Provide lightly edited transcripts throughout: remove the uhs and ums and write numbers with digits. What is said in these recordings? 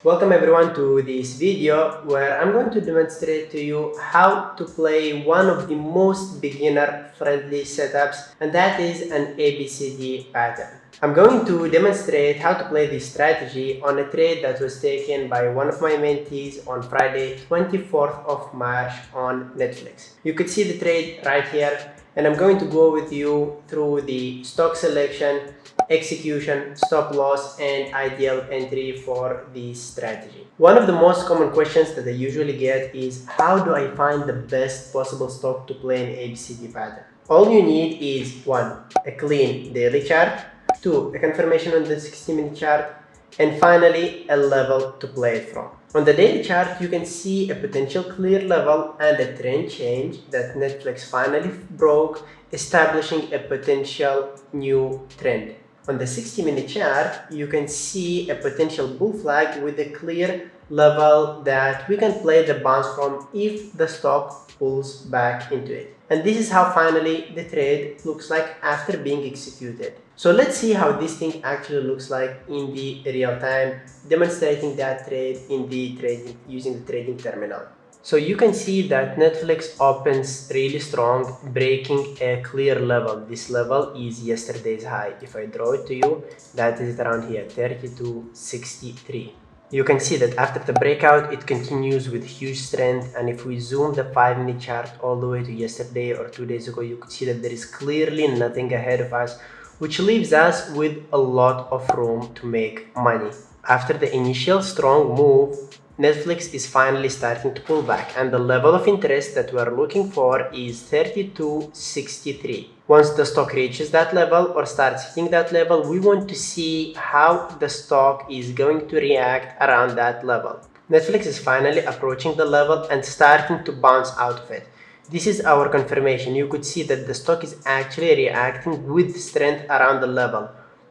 Welcome everyone to this video where I'm going to demonstrate to you how to play one of the most beginner friendly setups, and that is an ABCD pattern. I'm going to demonstrate how to play this strategy on a trade that was taken by one of my mentees on Friday 24th of March on Netflix. You could see the trade right here, and I'm going to go with you through the stock selection, execution, stop loss, and ideal entry for this strategy. One of the most common questions that I usually get is how do I find the best possible stock to play an ABCD pattern? All you need is 1. A clean daily chart, 2. A confirmation on the 60-minute chart, and finally a level to play it from. On the daily chart, you can see a potential clear level and a trend change that Netflix finally broke, establishing a potential new trend. On the 60-minute chart, you can see a potential bull flag with a clear level that we can play the bounce from if the stock pulls back into it. And this is how finally the trade looks like after being executed. So let's see how this thing actually looks like in the real time, demonstrating that trade in the trading using the trading terminal. So you can see that Netflix opens really strong, breaking a clear level. This level is yesterday's high. If I draw it to you, that is around here, 32.63. You can see that after the breakout, it continues with huge strength. And if we zoom the 5-minute chart all the way to yesterday or 2 days ago, you could see that there is clearly nothing ahead of us, which leaves us with a lot of room to make money. After the initial strong move, Netflix is finally starting to pull back, and the level of interest that we are looking for is 32.63. Once the stock reaches that level or starts hitting that level, we want to see how the stock is going to react around that level. Netflix is finally approaching the level and starting to bounce out of it. This is our confirmation. You could see that the stock is actually reacting with strength around the level.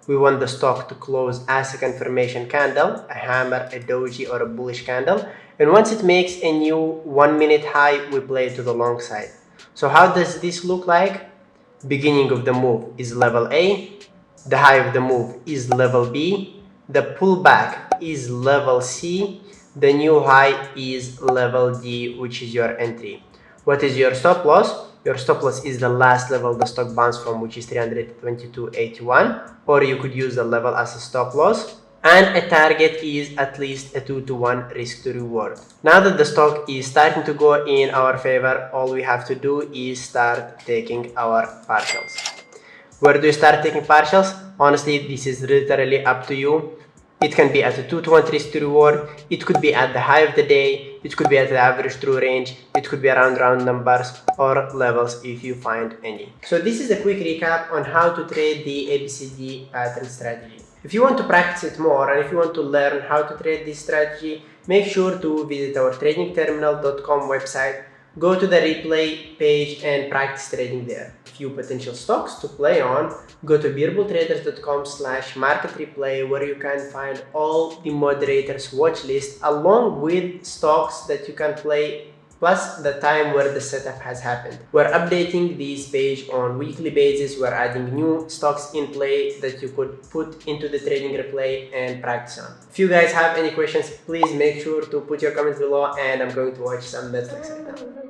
We want the stock to close as a confirmation candle, a hammer, a doji, or a bullish candle. And once it makes a new 1-minute high, we play it to the long side. So how does this look like? Beginning of the move is level A. The high of the move is level B. The pullback is level C. The new high is level D, which is your entry. What is your stop loss? Your stop loss is the last level the stock bounced from, which is 322.81, or you could use the level as a stop loss. And a target is at least a 2-to-1 risk to reward. Now that the stock is starting to go in our favor, all we have to do is start taking our partials. Where do you start taking partials? Honestly, this is literally up to you. It can be at a 2-to-1 risk to reward. It could be at the high of the day. It could be at the average true range. It could be around round numbers or levels if you find any. So this is a quick recap on how to trade the ABCD pattern strategy. If you want to practice it more and if you want to learn how to trade this strategy, make sure to visit our tradingterminal.com website. Go to the replay page and practice trading there. A few potential stocks to play on. Go to beerbulltraders.com/market-replay, where you can find all the moderators watch list along with stocks that you can play, plus the time where the setup has happened. We're updating this page on weekly basis. We're adding new stocks in play that you could put into the trading replay and practice on. If you guys have any questions, please make sure to put your comments below, and I'm going to watch some Netflix right now.